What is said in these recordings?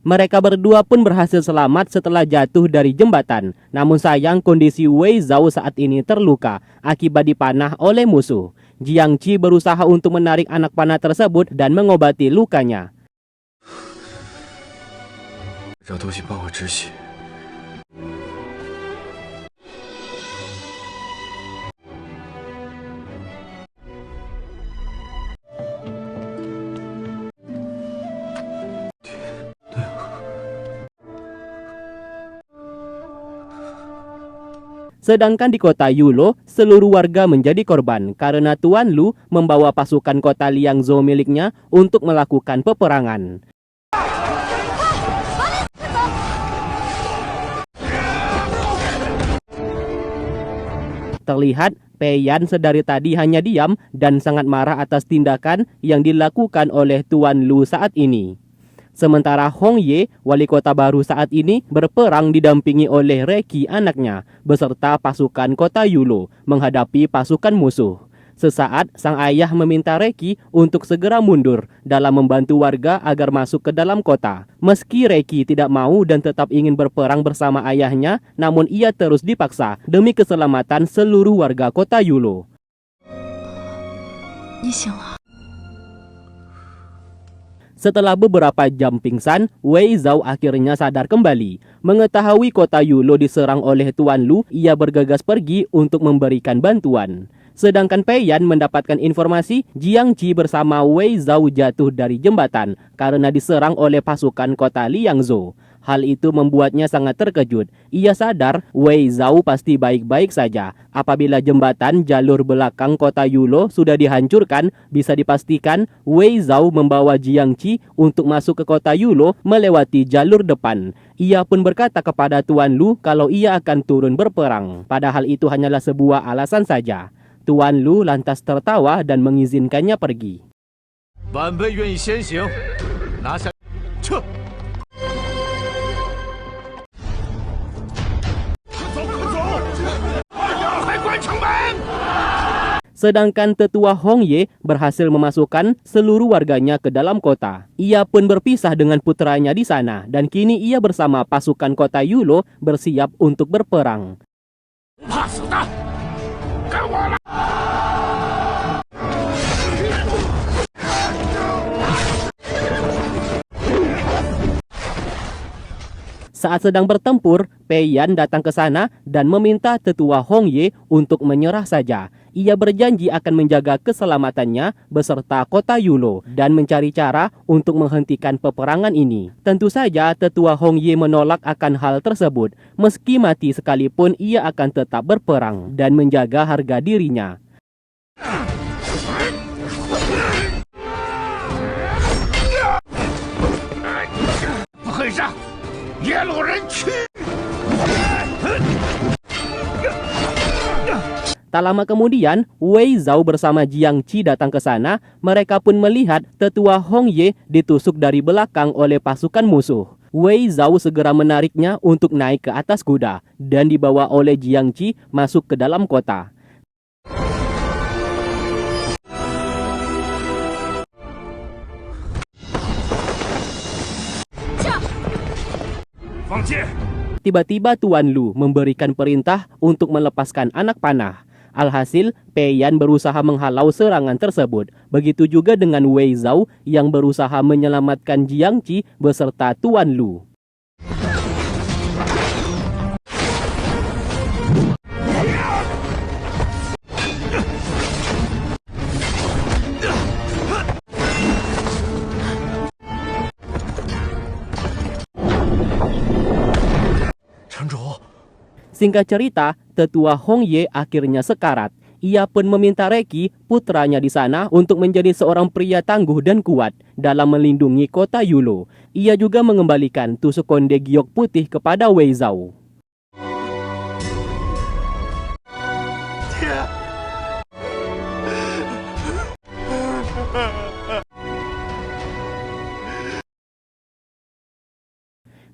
Mereka berdua pun berhasil selamat setelah jatuh dari jembatan. Namun sayang kondisi Wei Zhao saat ini terluka akibat dipanah oleh musuh. Jiang Qi berusaha untuk menarik anak panah tersebut dan mengobati lukanya. 让东西帮我止血。 Sedangkan di kota Yulo, seluruh warga menjadi korban karena Tuan Lu membawa pasukan kota Liangzhou miliknya untuk melakukan peperangan. Terlihat Pei Yan sedari tadi hanya diam dan sangat marah atas tindakan yang dilakukan oleh Tuan Lu saat ini. Sementara Hong Ye, wali kota baru saat ini, berperang didampingi oleh Reki anaknya, beserta pasukan kota Yulo, menghadapi pasukan musuh. Sesaat, sang ayah meminta Reki untuk segera mundur dalam membantu warga agar masuk ke dalam kota. Meski Reki tidak mau dan tetap ingin berperang bersama ayahnya, namun ia terus dipaksa demi keselamatan seluruh warga kota Yulo. Setelah beberapa jam pingsan, Wei Zhao akhirnya sadar kembali. Mengetahui kota Yulo diserang oleh Tuan Lu, ia bergegas pergi untuk memberikan bantuan. Sedangkan Pei Yan mendapatkan informasi Jiang Qi bersama Wei Zhao jatuh dari jembatan karena diserang oleh pasukan kota Liangzhou. Hal itu membuatnya sangat terkejut. Ia sadar Wei Zhao pasti baik-baik saja. Apabila jembatan jalur belakang kota Yulo sudah dihancurkan, bisa dipastikan Wei Zhao membawa Jiang Qi untuk masuk ke kota Yulo melewati jalur depan. Ia pun berkata kepada Tuan Lu kalau ia akan turun berperang. Padahal itu hanyalah sebuah alasan saja. Tuan Lu lantas tertawa dan mengizinkannya pergi. Sedangkan tetua Hong Ye berhasil memasukkan seluruh warganya ke dalam kota. Ia pun berpisah dengan putranya di sana dan kini ia bersama pasukan kota Yulo bersiap untuk berperang. Saat sedang bertempur, Pei Yan datang ke sana dan meminta tetua Hong Ye untuk menyerah saja. Ia berjanji akan menjaga keselamatannya beserta kota Yulo dan mencari cara untuk menghentikan peperangan ini. Tentu saja tetua Hong Ye menolak akan hal tersebut. Meski mati sekalipun ia akan tetap berperang dan menjaga harga dirinya. Tak lama kemudian, Wei Zhao bersama Jiang Qi datang ke sana. Mereka pun melihat tetua Hong Ye ditusuk dari belakang oleh pasukan musuh. Wei Zhao segera menariknya untuk naik ke atas kuda dan dibawa oleh Jiang Qi masuk ke dalam kota. Tiba-tiba Tuan Lu memberikan perintah untuk melepaskan anak panah. Alhasil, Pei Yan berusaha menghalau serangan tersebut. Begitu juga dengan Wei Zhao yang berusaha menyelamatkan Jiang Qi beserta Tuan Lu. Singkat cerita, tetua Hong Ye akhirnya sekarat. Ia pun meminta Reki, putranya di sana, untuk menjadi seorang pria tangguh dan kuat dalam melindungi kota Yulo. Ia juga mengembalikan tusuk konde giok putih kepada Wei Zhao.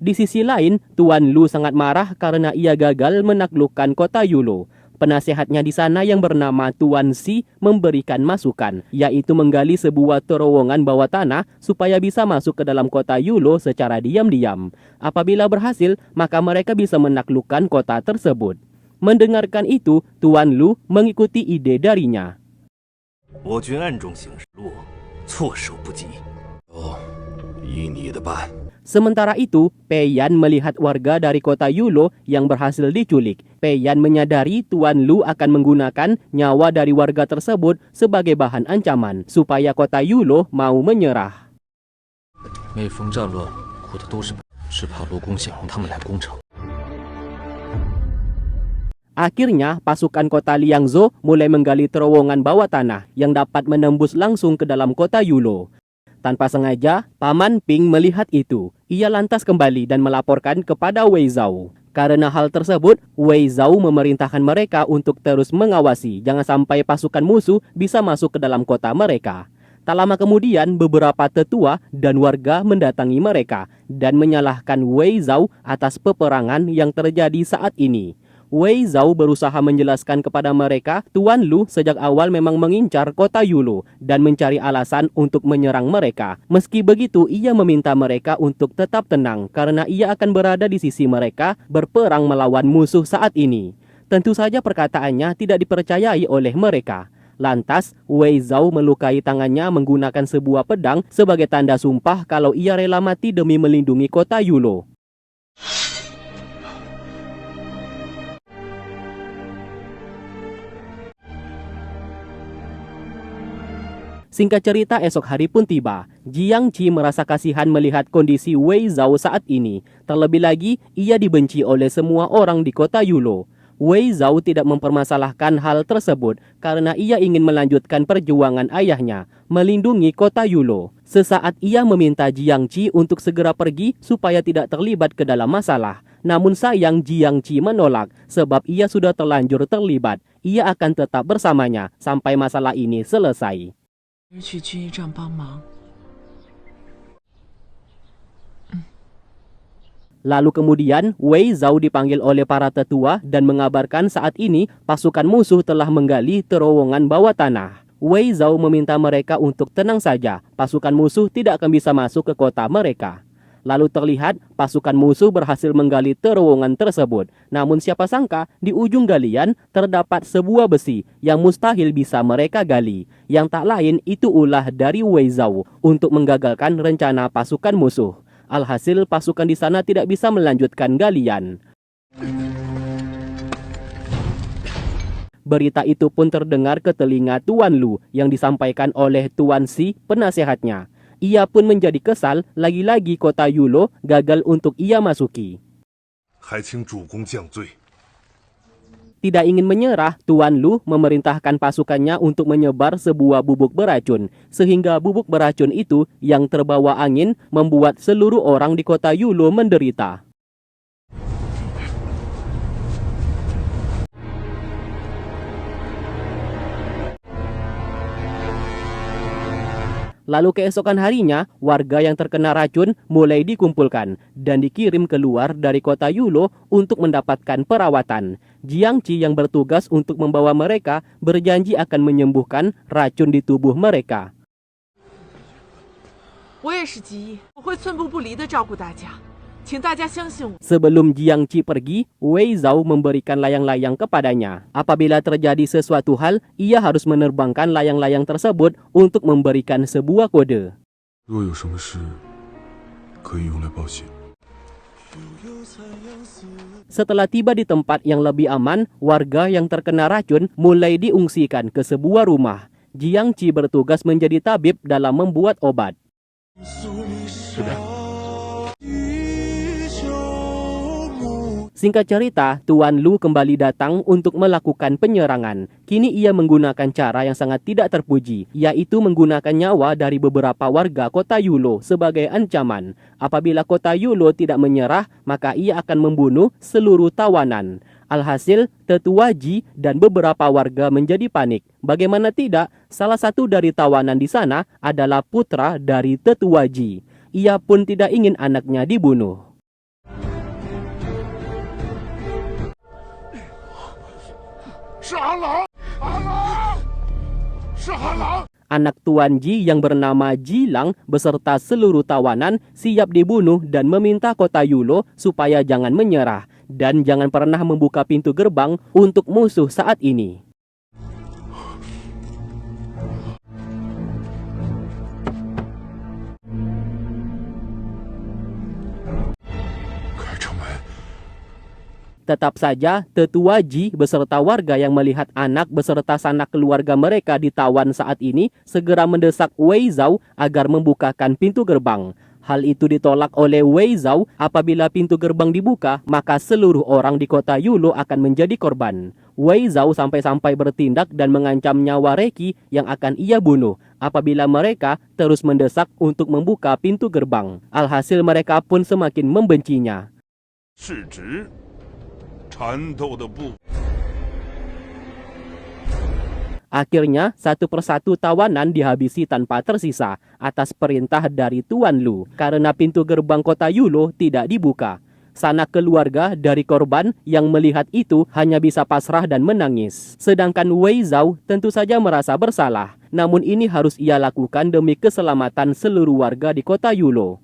Di sisi lain, Tuan Lu sangat marah karena ia gagal menaklukkan kota Yulo. Penasehatnya di sana yang bernama Tuan Si memberikan masukan, yaitu menggali sebuah terowongan bawah tanah supaya bisa masuk ke dalam kota Yulo secara diam-diam. Apabila berhasil, maka mereka bisa menaklukkan kota tersebut. Mendengarkan itu, Tuan Lu mengikuti ide darinya. 我军暗中行事路，措手不及。依你的办。 Sementara itu, Peiyan melihat warga dari kota Yulo yang berhasil diculik. Peiyan menyadari Tuan Lu akan menggunakan nyawa dari warga tersebut sebagai bahan ancaman supaya kota Yulo mau menyerah. 每逢战乱，苦的都是只怕罗公想让他们来攻城。 Akhirnya, pasukan kota Liangzhou mulai menggali terowongan bawah tanah yang dapat menembus langsung ke dalam kota Yulo. Tanpa sengaja, Paman Ping melihat itu. Ia lantas kembali dan melaporkan kepada Wei Zhao. Karena hal tersebut, Wei Zhao memerintahkan mereka untuk terus mengawasi jangan sampai pasukan musuh bisa masuk ke dalam kota mereka. Tak lama kemudian, beberapa tetua dan warga mendatangi mereka dan menyalahkan Wei Zhao atas peperangan yang terjadi saat ini. Wei Zhao berusaha menjelaskan kepada mereka Tuan Lu sejak awal memang mengincar kota Yulo dan mencari alasan untuk menyerang mereka. Meski begitu, ia meminta mereka untuk tetap tenang karena ia akan berada di sisi mereka berperang melawan musuh saat ini. Tentu saja perkataannya tidak dipercayai oleh mereka. Lantas, Wei Zhao melukai tangannya menggunakan sebuah pedang sebagai tanda sumpah kalau ia rela mati demi melindungi kota Yulo. Singkat cerita, esok hari pun tiba. Jiang Qi merasa kasihan melihat kondisi Wei Zhao saat ini. Terlebih lagi, ia dibenci oleh semua orang di kota Yulo. Wei Zhao tidak mempermasalahkan hal tersebut karena ia ingin melanjutkan perjuangan ayahnya, melindungi kota Yulo. Sesaat ia meminta Jiang Qi untuk segera pergi supaya tidak terlibat ke dalam masalah. Namun sayang Jiang Qi menolak sebab ia sudah terlanjur terlibat. Ia akan tetap bersamanya sampai masalah ini selesai. 去军医站帮忙。 Lalu kemudian Wei Zhao dipanggil oleh para tetua dan mengabarkan saat ini pasukan musuh telah menggali terowongan bawah tanah. Wei Zhao meminta mereka untuk tenang saja, pasukan musuh tidak akan bisa masuk ke kota mereka. Lalu terlihat pasukan musuh berhasil menggali terowongan tersebut. Namun siapa sangka di ujung galian terdapat sebuah besi yang mustahil bisa mereka gali. Yang tak lain itu ulah dari Wei Zhao untuk menggagalkan rencana pasukan musuh. Alhasil pasukan di sana tidak bisa melanjutkan galian. Berita itu pun terdengar ke telinga Tuan Lu yang disampaikan oleh Tuan Si, penasehatnya. Ia pun menjadi kesal, lagi-lagi kota Yulo gagal untuk ia masuki. Tidak ingin menyerah, Tuan Lu memerintahkan pasukannya untuk menyebar sebuah bubuk beracun. Sehingga bubuk beracun itu yang terbawa angin membuat seluruh orang di kota Yulo menderita. Lalu keesokan harinya, warga yang terkena racun mulai dikumpulkan dan dikirim keluar dari kota Yulo untuk mendapatkan perawatan. Jiang Qi yang bertugas untuk membawa mereka berjanji akan menyembuhkan racun di tubuh mereka. 我也是吉医，我会寸步不离地照顾大家，请大家相信我。 Sebelum Jiang Qi pergi, Wei Zhao memberikan layang-layang kepadanya. Apabila terjadi sesuatu hal, ia harus menerbangkan layang-layang tersebut untuk memberikan sebuah kode. 若有什么事，可以用来报信。 Setelah tiba di tempat yang lebih aman, warga yang terkena racun mulai diungsikan ke sebuah rumah. Jiang Qi bertugas menjadi tabib dalam membuat obat. Singkat cerita, Tuan Lu kembali datang untuk melakukan penyerangan. Kini ia menggunakan cara yang sangat tidak terpuji, yaitu menggunakan nyawa dari beberapa warga kota Yulo sebagai ancaman. Apabila kota Yulo tidak menyerah, maka ia akan membunuh seluruh tawanan. Alhasil, Tetua Ji dan beberapa warga menjadi panik. Bagaimana tidak, salah satu dari tawanan di sana adalah putra dari Tetua Ji. Ia pun tidak ingin anaknya dibunuh. Anak Tuan Ji yang bernama Ji Lang beserta seluruh tawanan siap dibunuh dan meminta kota Yulo supaya jangan menyerah dan jangan pernah membuka pintu gerbang untuk musuh saat ini. Tetap saja, tetua Ji beserta warga yang melihat anak beserta sanak keluarga mereka ditawan saat ini segera mendesak Wei Zhao agar membukakan pintu gerbang. Hal itu ditolak oleh Wei Zhao. Apabila pintu gerbang dibuka, maka seluruh orang di kota Yulo akan menjadi korban. Wei Zhao sampai-sampai bertindak dan mengancam nyawa Reki yang akan ia bunuh apabila mereka terus mendesak untuk membuka pintu gerbang. Alhasil mereka pun semakin membencinya. Akhirnya, satu persatu tawanan dihabisi tanpa tersisa atas perintah dari Tuan Lu karena pintu gerbang kota Yulo tidak dibuka. Sanak keluarga dari korban yang melihat itu hanya bisa pasrah dan menangis. Sedangkan Wei Zhao tentu saja merasa bersalah. Namun ini harus ia lakukan demi keselamatan seluruh warga di kota Yulo.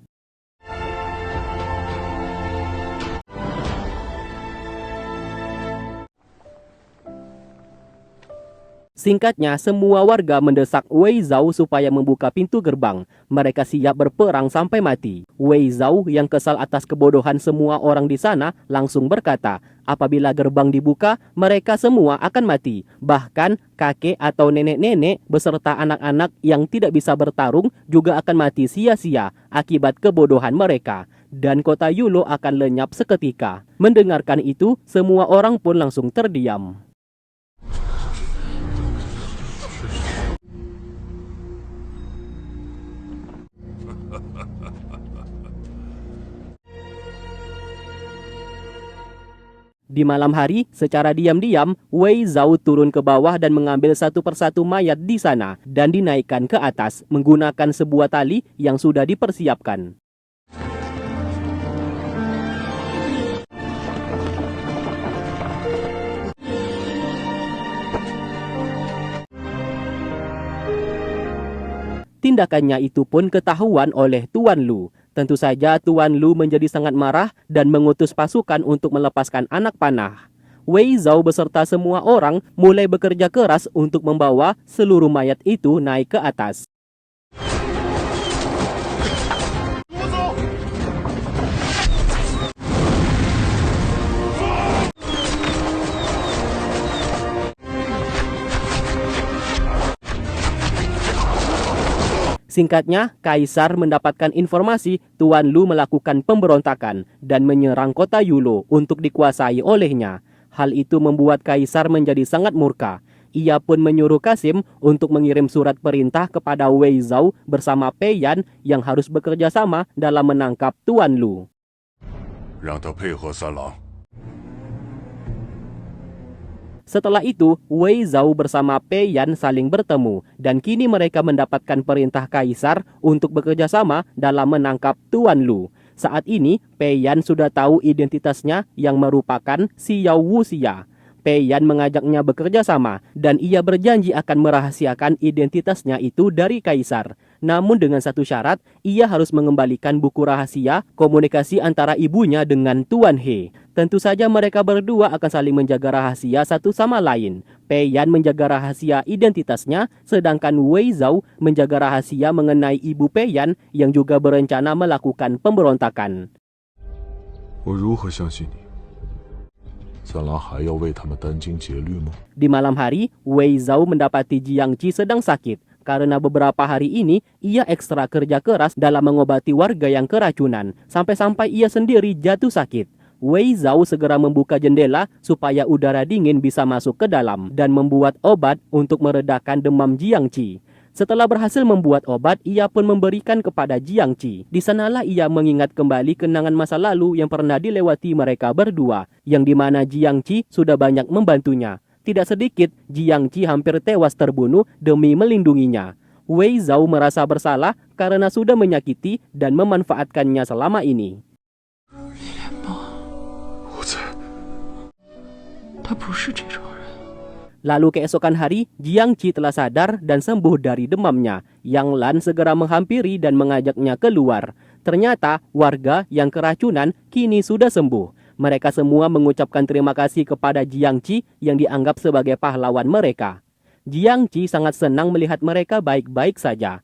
Singkatnya, semua warga mendesak Wei Zhao supaya membuka pintu gerbang. Mereka siap berperang sampai mati. Wei Zhao yang kesal atas kebodohan semua orang di sana langsung berkata, apabila gerbang dibuka, mereka semua akan mati. Bahkan kakek atau nenek-nenek beserta anak-anak yang tidak bisa bertarung juga akan mati sia-sia akibat kebodohan mereka. Dan kota Yulo akan lenyap seketika. Mendengarkan itu, semua orang pun langsung terdiam. Di malam hari, secara diam-diam, Wei Zhao turun ke bawah dan mengambil satu persatu mayat di sana dan dinaikkan ke atas menggunakan sebuah tali yang sudah dipersiapkan. Tindakannya itu pun ketahuan oleh Tuan Lu. Tentu saja Tuan Lu menjadi sangat marah dan mengutus pasukan untuk melepaskan anak panah. Wei Zhao beserta semua orang mulai bekerja keras untuk membawa seluruh mayat itu naik ke atas. Singkatnya, Kaisar mendapatkan informasi Tuan Lu melakukan pemberontakan dan menyerang kota Yulo untuk dikuasai olehnya. Hal itu membuat Kaisar menjadi sangat murka. Ia pun menyuruh Kasim untuk mengirim surat perintah kepada Wei Zhao bersama Pei Yan yang harus bekerja sama dalam menangkap Tuan Lu. Setelah itu, Wei Zhao bersama Pei Yan saling bertemu dan kini mereka mendapatkan perintah Kaisar untuk bekerja sama dalam menangkap Tuan Lu. Saat ini, Pei Yan sudah tahu identitasnya yang merupakan Xiao Wuxia. Pei Yan mengajaknya bekerja sama dan ia berjanji akan merahasiakan identitasnya itu dari Kaisar. Namun dengan satu syarat, ia harus mengembalikan buku rahasia komunikasi antara ibunya dengan Tuan He. Tentu saja mereka berdua akan saling menjaga rahasia satu sama lain. Pei Yan menjaga rahasia identitasnya, sedangkan Wei Zhao menjaga rahasia mengenai ibu Pei Yan yang juga berencana melakukan pemberontakan. Di malam hari, Wei Zhao mendapati Jiangqi sedang sakit. Karena beberapa hari ini, ia ekstra kerja keras dalam mengobati warga yang keracunan, sampai-sampai ia sendiri jatuh sakit. Wei Zhao segera membuka jendela supaya udara dingin bisa masuk ke dalam dan membuat obat untuk meredakan demam Jiangqi. Setelah berhasil membuat obat, ia pun memberikan kepada Jiangqi. Di sanalah ia mengingat kembali kenangan masa lalu yang pernah dilewati mereka berdua, yang dimana Jiangqi sudah banyak membantunya. Tidak sedikit, Jiangqi hampir tewas terbunuh demi melindunginya. Wei Zhao merasa bersalah karena sudah menyakiti dan memanfaatkannya selama ini. Lalu keesokan hari, Jiang Qi telah sadar dan sembuh dari demamnya. Yang Lan segera menghampiri dan mengajaknya keluar. Ternyata warga yang keracunan kini sudah sembuh. Mereka semua mengucapkan terima kasih kepada Jiang Qi yang dianggap sebagai pahlawan mereka. Jiang Qi sangat senang melihat mereka baik-baik saja.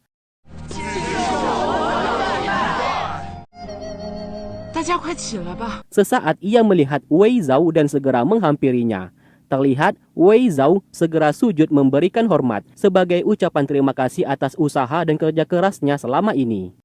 大家快起来吧！ Sesaat ia melihat Wei Zhao dan segera menghampirinya. Terlihat Wei Zhao segera sujud memberikan hormat sebagai ucapan terima kasih atas usaha dan kerja kerasnya selama ini.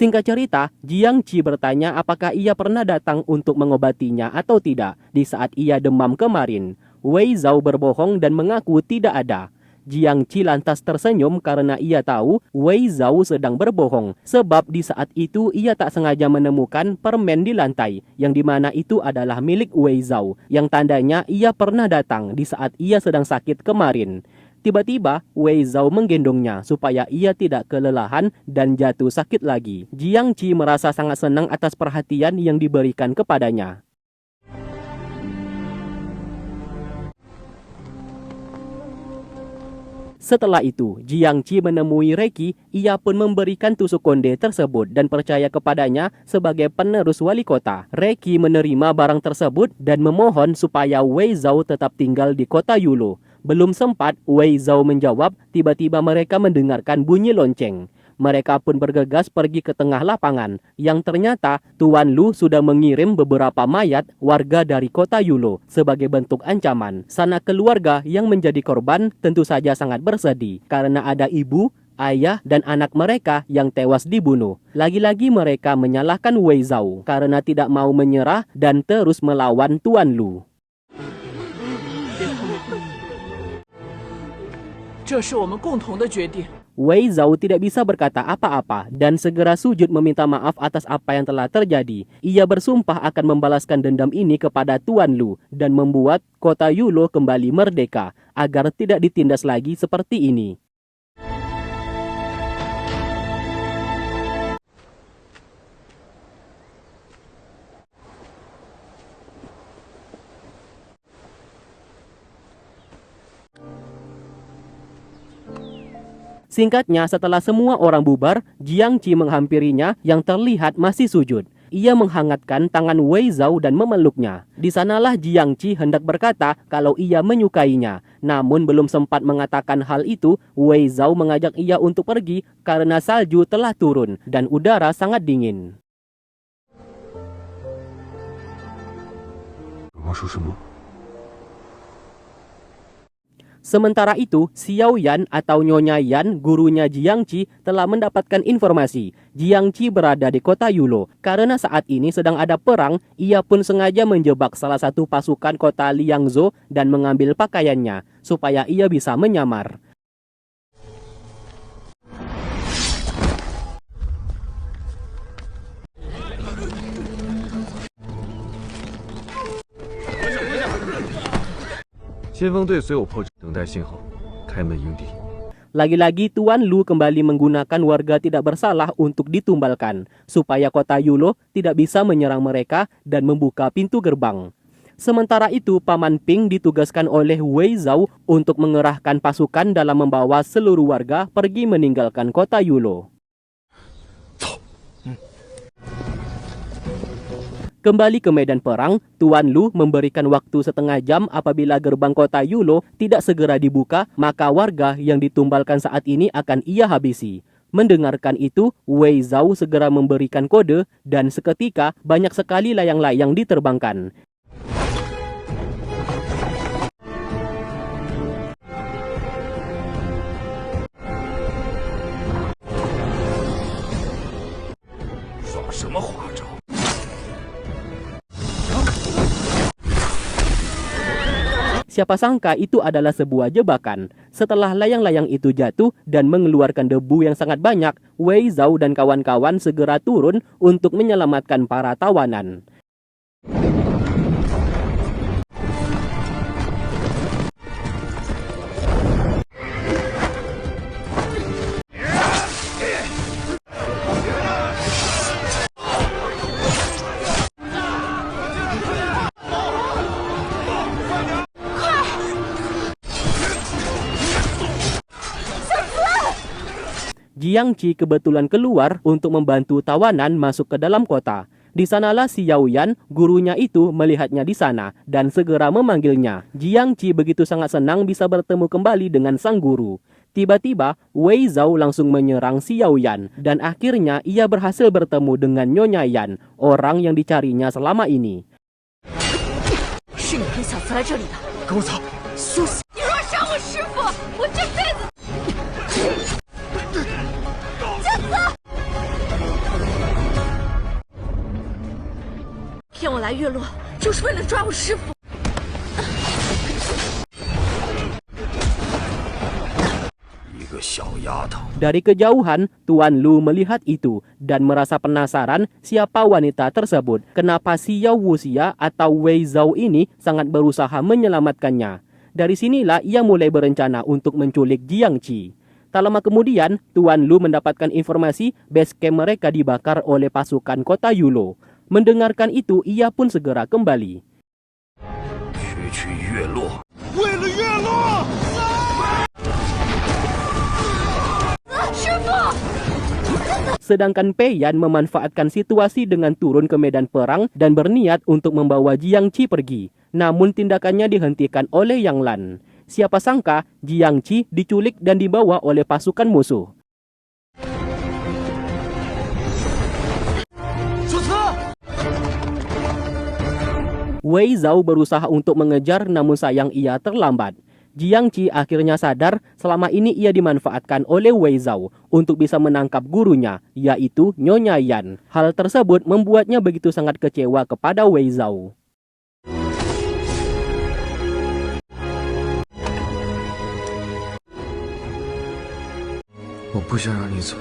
Singkat cerita, Jiang Qi bertanya apakah ia pernah datang untuk mengobatinya atau tidak di saat ia demam kemarin. Wei Zhao berbohong dan mengaku tidak ada. Jiang Qi lantas tersenyum karena ia tahu Wei Zhao sedang berbohong sebab di saat itu ia tak sengaja menemukan permen di lantai yang dimana itu adalah milik Wei Zhao yang tandanya ia pernah datang di saat ia sedang sakit kemarin. Tiba-tiba, Wei Zhao menggendongnya supaya ia tidak kelelahan dan jatuh sakit lagi. Jiang Qi merasa sangat senang atas perhatian yang diberikan kepadanya. Setelah itu, Jiang Qi menemui Reki, ia pun memberikan tusuk konde tersebut dan percaya kepadanya sebagai penerus wali kota. Reki menerima barang tersebut dan memohon supaya Wei Zhao tetap tinggal di kota Yulo. Belum sempat Wei Zhao menjawab, tiba-tiba mereka mendengarkan bunyi lonceng. Mereka pun bergegas pergi ke tengah lapangan, yang ternyata Tuan Lu sudah mengirim beberapa mayat warga dari kota Yulo sebagai bentuk ancaman. Sanak keluarga yang menjadi korban tentu saja sangat bersedih, karena ada ibu, ayah, dan anak mereka yang tewas dibunuh. Lagi-lagi mereka menyalahkan Wei Zhao karena tidak mau menyerah dan terus melawan Tuan Lu. 这是我们共同的决定。 Wei Zhao tidak bisa berkata apa-apa dan segera sujud meminta maaf atas apa yang telah terjadi. Ia bersumpah akan membalaskan dendam ini kepada Tuan Lu dan membuat kota Yulo kembali merdeka agar tidak ditindas lagi seperti ini. Singkatnya, setelah semua orang bubar, Jiang Qi menghampirinya yang terlihat masih sujud. Ia menghangatkan tangan Wei Zhao dan memeluknya. Di sanalah Jiang Qi hendak berkata kalau ia menyukainya. Namun belum sempat mengatakan hal itu, Wei Zhao mengajak ia untuk pergi karena salju telah turun dan udara sangat dingin. Sementara itu, Xiao Yan atau Nyonya Yan, gurunya Jiang Qi, telah mendapatkan informasi Jiang Qi berada di kota Yulo. Karena saat ini sedang ada perang, ia pun sengaja menjebak salah satu pasukan kota Liangzhou dan mengambil pakaiannya, supaya ia bisa menyamar. Lagi-lagi Tuan Lu kembali menggunakan warga tidak bersalah untuk ditumbalkan, supaya kota Yulo tidak bisa menyerang mereka dan membuka pintu gerbang. Sementara itu, Paman Ping ditugaskan oleh Wei Zhao untuk mengerahkan pasukan dalam membawa seluruh warga pergi meninggalkan kota Yulo. Kembali ke medan perang, Tuan Lu memberikan waktu setengah jam apabila gerbang kota Yulo tidak segera dibuka, maka warga yang ditumbalkan saat ini akan ia habisi. Mendengarkan itu, Wei Zhao segera memberikan kode dan seketika banyak sekali layang-layang diterbangkan. Siapa sangka itu adalah sebuah jebakan. Setelah layang-layang itu jatuh dan mengeluarkan debu yang sangat banyak, Wei Zhao dan kawan-kawan segera turun untuk menyelamatkan para tawanan. Jiang Qi kebetulan keluar untuk membantu tawanan masuk ke dalam kota. Di sanalah si Yao Yan, gurunya itu, melihatnya di sana dan segera memanggilnya. Jiang Qi begitu sangat senang bisa bertemu kembali dengan sang guru. Tiba-tiba, Wei Zhao langsung menyerang si Yao Yan dan akhirnya ia berhasil bertemu dengan Nyonya Yan, orang yang dicarinya selama ini. 是你跟小慈来这里的，跟我走。休息！你若伤我师傅，我这辈子……小慈，骗我来月落，就是为了抓我师傅。 一个小丫头， Dari kejauhan, Tuan Lu melihat itu dan merasa penasaran siapa wanita tersebut. Kenapa si Yao Wuxia atau Wei Zhao ini sangat berusaha menyelamatkannya. Dari sinilah ia mulai berencana untuk menculik Jiang Qi. Tak lama kemudian, Tuan Lu mendapatkan informasi base camp mereka dibakar oleh pasukan kota Yulo. Mendengarkan itu, ia pun segera kembali. 区月落， Sedangkan Pei Yan memanfaatkan situasi dengan turun ke medan perang dan berniat untuk membawa Jiang Qi pergi. Namun tindakannya dihentikan oleh Yang Lan. Siapa sangka Jiang Qi diculik dan dibawa oleh pasukan musuh. Wei Zhao berusaha untuk mengejar namun sayang ia terlambat. Jiang Qi akhirnya sadar selama ini ia dimanfaatkan oleh Wei Zhao untuk bisa menangkap gurunya, yaitu Nyonya Yan. Hal tersebut membuatnya begitu sangat kecewa kepada Wei Zhao. 我不想让你走。